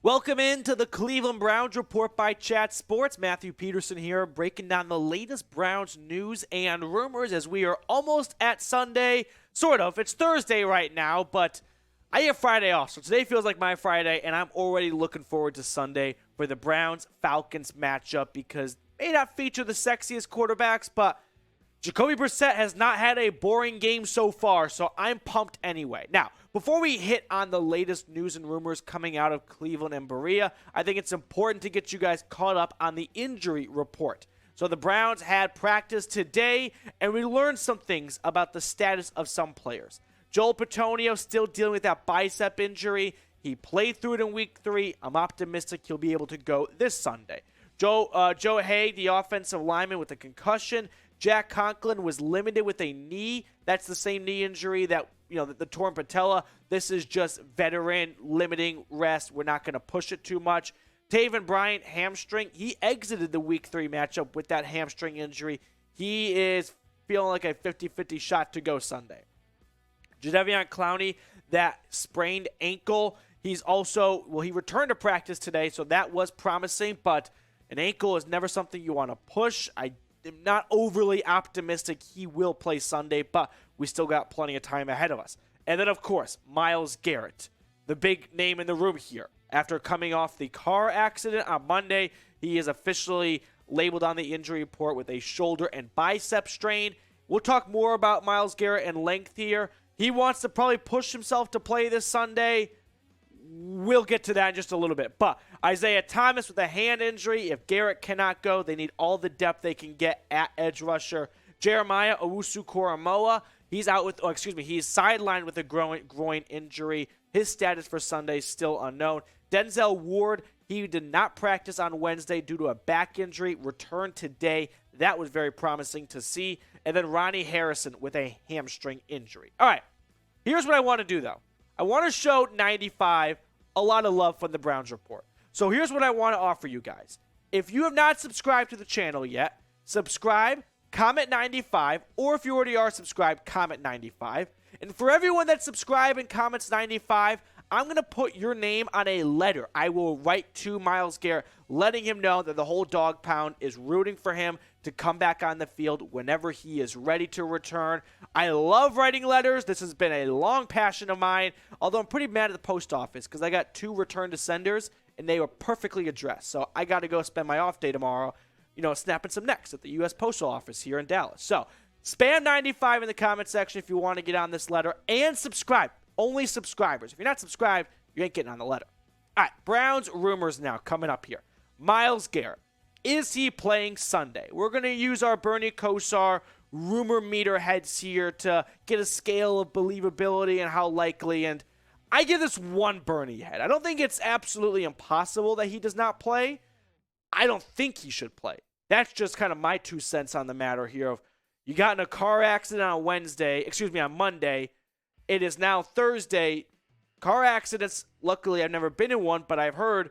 Welcome into the Cleveland Browns Report by Chat Sports. Matthew Peterson here, breaking down the latest Browns news and rumors as we are almost at Sunday. Sort of. It's Thursday right now, but I get Friday off, so today feels like my Friday, and I'm already looking forward to Sunday for the Browns-Falcons matchup because it may not feature the sexiest quarterbacks, but Jacoby Brissett has not had a boring game so far, so I'm pumped anyway. Now, before we hit on the latest news and rumors coming out of Cleveland and Berea, I think it's important to get you guys caught up on the injury report. So the Browns had practice today, and we learned some things about the status of some players. Joel Bitonio still dealing with that bicep injury. He played through it in Week 3. I'm optimistic he'll be able to go this Sunday. Joe Haeg, the offensive lineman with a concussion. Jack Conklin was limited with a knee. That's the same knee injury that, the torn patella. This is just veteran limiting rest. We're not going to push it too much. Taven, Bryan, hamstring. He exited the Week 3 matchup with that hamstring injury. He is feeling like a 50-50 shot to go Sunday. Jadeveon Clowney, that sprained ankle. He's also, he returned to practice today, so that was promising, but an ankle is never something you want to push. I'm not overly optimistic he will play Sunday, but we still got plenty of time ahead of us. And then, of course, Myles Garrett, the big name in the room here. After coming off the car accident on Monday, he is officially labeled on the injury report with a shoulder and bicep strain. We'll talk more about Myles Garrett in length here. He wants to probably push himself to play this Sunday. We'll get to that in just a little bit. But Isaiah Thomas with a hand injury. If Garrett cannot go, they need all the depth they can get at edge rusher. Jeremiah Owusu-Koramoah, he's sidelined with a groin injury. His status for Sunday is still unknown. Denzel Ward, he did not practice on Wednesday due to a back injury. Returned today. That was very promising to see. And then Ronnie Harrison with a hamstring injury. All right, here's what I want to do, though. I want to show 95 a lot of love from the Browns Report. So here's what I want to offer you guys. If you have not subscribed to the channel yet, subscribe, comment 95, or if you already are subscribed, comment 95. And for everyone that subscribes and comments 95, I'm going to put your name on a letter. I will write to Myles Garrett, letting him know that the whole dog pound is rooting for him to come back on the field whenever he is ready to return. I love writing letters. This has been a long passion of mine, although I'm pretty mad at the post office because I got 2 return to senders, and they were perfectly addressed. So I got to go spend my off day tomorrow, snapping some necks at the U.S. Postal Office here in Dallas. So spam 95 in the comment section if you want to get on this letter, and subscribe. Only subscribers. If you're not subscribed, you ain't getting on the letter. All right, Browns rumors now coming up here. Myles Garrett. Is he playing Sunday? We're going to use our Bernie Kosar rumor meter heads here to get a scale of believability and how likely. And I give this 1 Bernie head. I don't think it's absolutely impossible that he does not play. I don't think he should play. That's just kind of my 2 cents on the matter here. Of you got in a car accident on Monday. It is now Thursday. Car accidents, luckily I've never been in one, but I've heard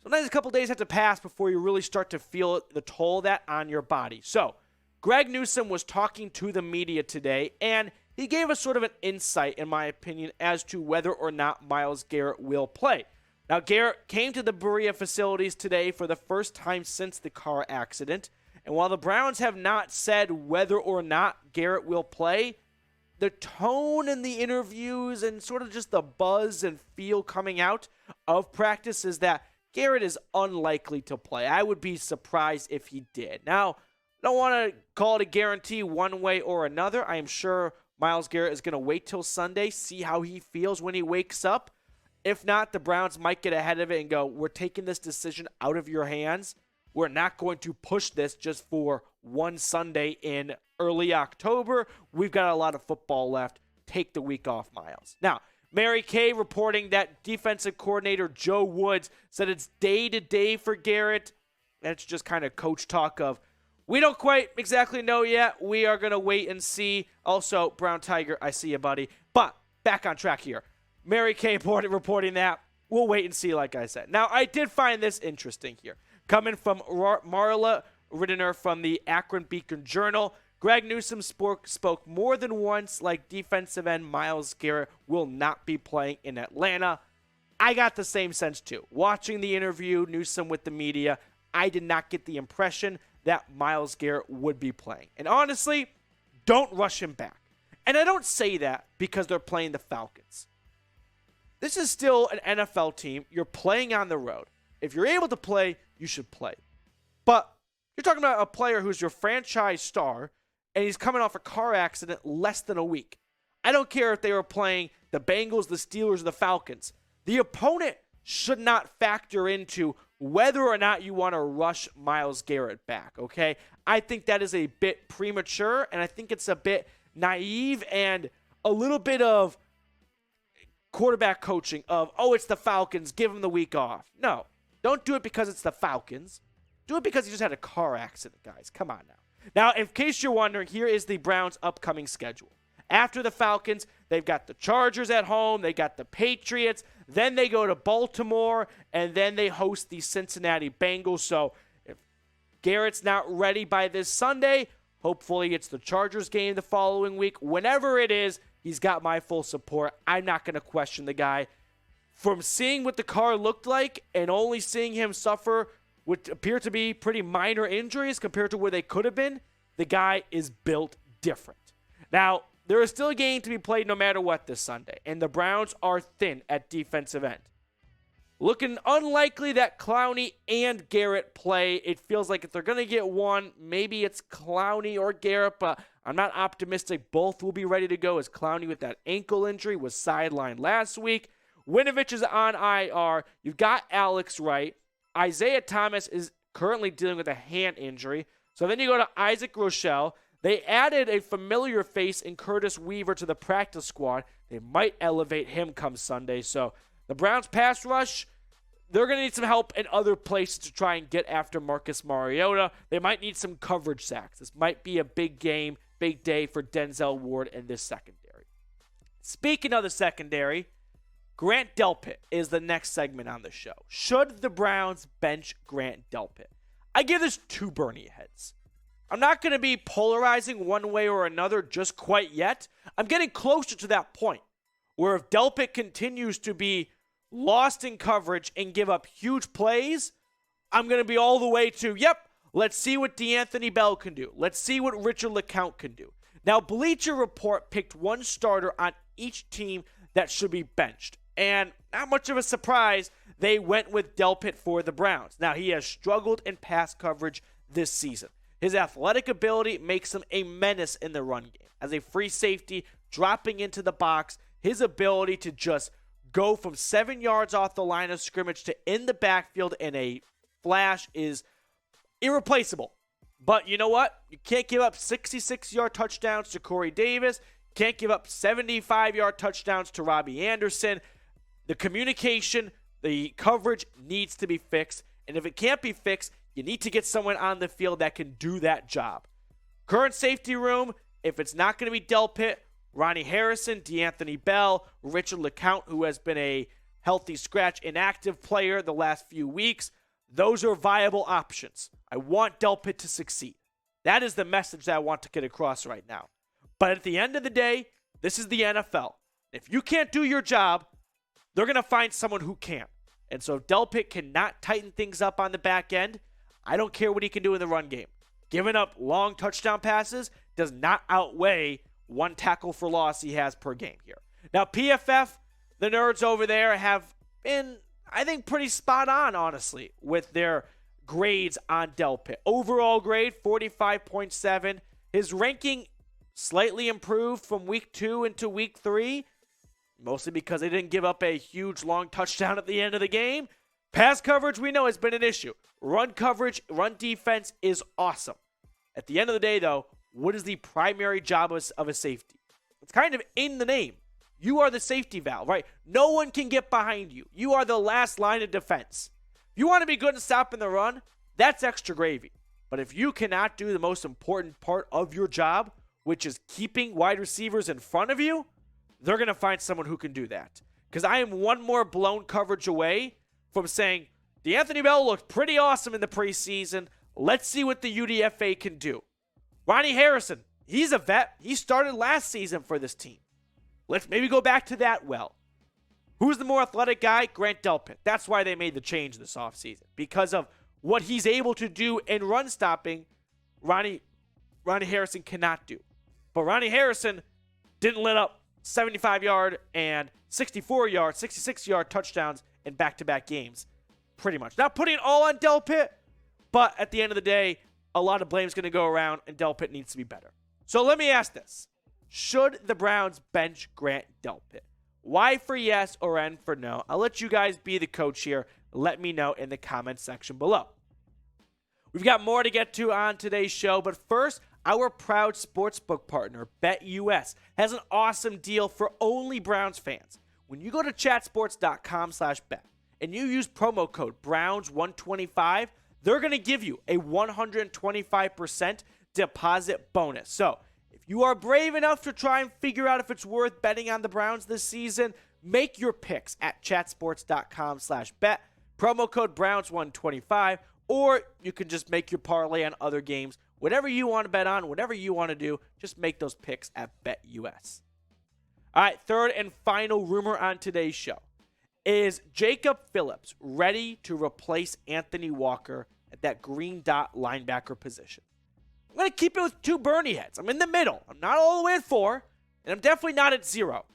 sometimes a couple days have to pass before you really start to feel the toll of that on your body. So, Greg Newsome was talking to the media today, and he gave us sort of an insight, in my opinion, as to whether or not Myles Garrett will play. Now, Garrett came to the Berea facilities today for the first time since the car accident, and while the Browns have not said whether or not Garrett will play, the tone in the interviews and sort of just the buzz and feel coming out of practice is that Garrett is unlikely to play. I would be surprised if he did. Now, I don't want to call it a guarantee one way or another. I am sure Myles Garrett is going to wait till Sunday, see how he feels when he wakes up. If not, the Browns might get ahead of it and go, we're taking this decision out of your hands. We're not going to push this just for one Sunday in early October. We've got a lot of football left. Take the week off, Myles. Now, Mary Kay reporting that defensive coordinator Joe Woods said it's day-to-day for Garrett. That's just kind of coach talk of, we don't quite exactly know yet. We are going to wait and see. Also, Brown Tiger, I see you, buddy. But back on track here. Mary Kay reporting that. We'll wait and see, like I said. Now, I did find this interesting here. Coming from Marla Riddener from the Akron Beacon Journal, Greg Newsome spoke more than once like defensive end Myles Garrett will not be playing in Atlanta. I got the same sense too. Watching the interview, Newsome with the media, I did not get the impression that Myles Garrett would be playing. And honestly, don't rush him back. And I don't say that because they're playing the Falcons. This is still an NFL team. You're playing on the road. If you're able to play, you should play. But you're talking about a player who's your franchise star, and he's coming off a car accident less than a week. I don't care if they were playing the Bengals, the Steelers, or the Falcons. The opponent should not factor into whether or not you want to rush Myles Garrett back, okay? I think that is a bit premature, and I think it's a bit naive and a little bit of quarterback coaching of, oh, it's the Falcons, give him the week off. No, don't do it because it's the Falcons. Do it because he just had a car accident, guys. Come on now. Now, in case you're wondering, here is the Browns' upcoming schedule. After the Falcons, they've got the Chargers at home, they got the Patriots, then they go to Baltimore, and then they host the Cincinnati Bengals. So if Garrett's not ready by this Sunday, hopefully it's the Chargers game the following week. Whenever it is, he's got my full support. I'm not going to question the guy. From seeing what the car looked like and only seeing him suffer what appear to be pretty minor injuries compared to where they could have been, the guy is built different. Now, there is still a game to be played no matter what this Sunday, and the Browns are thin at defensive end. Looking unlikely that Clowney and Garrett play. It feels like if they're going to get one, maybe it's Clowney or Garrett, but I'm not optimistic both will be ready to go as Clowney with that ankle injury was sidelined last week. Winovich is on IR. You've got Alex Wright. Isaiah Thomas is currently dealing with a hand injury. So then you go to Isaac Rochelle. They added a familiar face in Curtis Weaver to the practice squad. They might elevate him come Sunday. So the Browns pass rush, they're going to need some help in other places to try and get after Marcus Mariota. They might need some coverage sacks. This might be a big game, big day for Denzel Ward and this secondary. Speaking of the secondary, Grant Delpit is the next segment on the show. Should the Browns bench Grant Delpit? I give this two Bernie heads. I'm not going to be polarizing one way or another just quite yet. I'm getting closer to that point where if Delpit continues to be lost in coverage and give up huge plays, I'm going to be all the way to, yep, let's see what D'Anthony Bell can do. Let's see what Richard LeCounte can do. Now, Bleacher Report picked one starter on each team that should be benched. And not much of a surprise, they went with Delpit for the Browns. Now, he has struggled in pass coverage this season. His athletic ability makes him a menace in the run game. As a free safety, dropping into the box, his ability to just go from 7 yards off the line of scrimmage to in the backfield in a flash is irreplaceable. But you know what? You can't give up 66-yard touchdowns to Corey Davis. Can't give up 75-yard touchdowns to Robbie Anderson. The communication, the coverage needs to be fixed. And if it can't be fixed, you need to get someone on the field that can do that job. Current safety room, if it's not going to be Delpit, Ronnie Harrison, D'Anthony Bell, Richard LeCounte, who has been a healthy scratch inactive player the last few weeks, those are viable options. I want Delpit to succeed. That is the message that I want to get across right now. But at the end of the day, this is the NFL. If you can't do your job, they're going to find someone who can. And so if Delpit cannot tighten things up on the back end, I don't care what he can do in the run game. Giving up long touchdown passes does not outweigh one tackle for loss he has per game here. Now, PFF, the nerds over there have been, I think, pretty spot on, honestly, with their grades on Delpit. Overall grade, 45.7. His ranking slightly improved from week 2 into week 3, mostly because they didn't give up a huge long touchdown at the end of the game. Pass coverage, we know, has been an issue. Run coverage, run defense is awesome. At the end of the day, though, what is the primary job of a safety? It's kind of in the name. You are the safety valve, right? No one can get behind you. You are the last line of defense. If you want to be good at stopping the run, that's extra gravy. But if you cannot do the most important part of your job, which is keeping wide receivers in front of you, they're going to find someone who can do that. Because I am one more blown coverage away from saying, D'Anthony Bell looked pretty awesome in the preseason. Let's see what the UDFA can do. Ronnie Harrison, he's a vet. He started last season for this team. Let's maybe go back to that well. Who's the more athletic guy? Grant Delpit. That's why they made the change this offseason. Because of what he's able to do in run stopping, Ronnie Harrison cannot do. But Ronnie Harrison didn't let up 75-yard and 64-yard, 66-yard touchdowns in back-to-back games, pretty much. Not putting it all on Delpit, but at the end of the day, a lot of blame is going to go around, and Delpit needs to be better. So let me ask this. Should the Browns bench Grant Delpit? Y for yes or N for no? I'll let you guys be the coach here. Let me know in the comments section below. We've got more to get to on today's show, but first, our proud sportsbook partner, BetUS, has an awesome deal for only Browns fans. When you go to chatsports.com/bet and you use promo code Browns125, they're going to give you a 125% deposit bonus. So if you are brave enough to try and figure out if it's worth betting on the Browns this season, make your picks at chatsports.com/bet, promo code Browns125, or you can just make your parlay on other games. Whatever you want to bet on, whatever you want to do, just make those picks at BetUS. All right, third and final rumor on today's show. Is Jacob Phillips ready to replace Anthony Walker at that green dot linebacker position? I'm going to keep it with two Bernie heads. I'm in the middle. I'm not all the way at 4, and I'm definitely not at 0.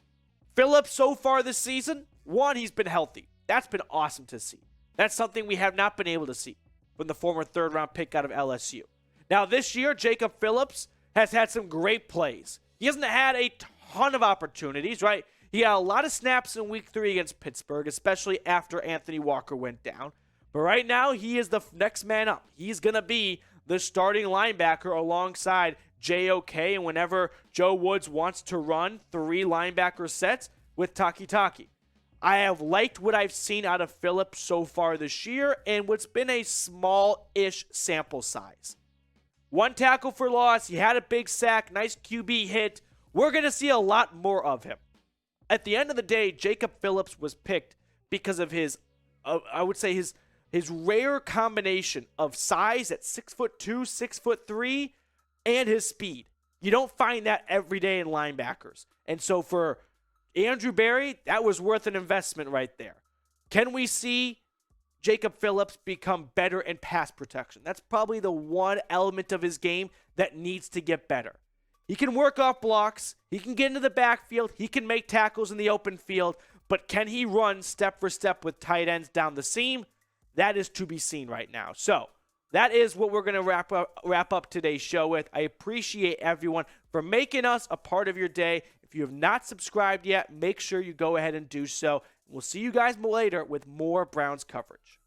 Phillips so far this season, 1, he's been healthy. That's been awesome to see. That's something we have not been able to see from the former third-round pick out of LSU. Now, this year, Jacob Phillips has had some great plays. He hasn't had a ton of opportunities, right? He had a lot of snaps in Week 3 against Pittsburgh, especially after Anthony Walker went down. But right now, he is the next man up. He's going to be the starting linebacker alongside JOK, and whenever Joe Woods wants to run 3 linebacker sets with Taki. I have liked what I've seen out of Phillips so far this year, and what's been a small-ish sample size. 1 tackle for loss. He had a big sack, nice QB hit. We're going to see a lot more of him. At the end of the day, Jacob Phillips was picked because of his, I would say his rare combination of size at 6'2", 6'3", and his speed. You don't find that every day in linebackers. And so for Andrew Berry, that was worth an investment right there. Can we see Jacob Phillips become better in pass protection? That's probably the one element of his game that needs to get better. He can work off blocks. He can get into the backfield. He can make tackles in the open field. But can he run step for step with tight ends down the seam? That is to be seen right now. So that is what we're going to wrap up today's show with. I appreciate everyone for making us a part of your day. If you have not subscribed yet, make sure you go ahead and do so. We'll see you guys later with more Browns coverage.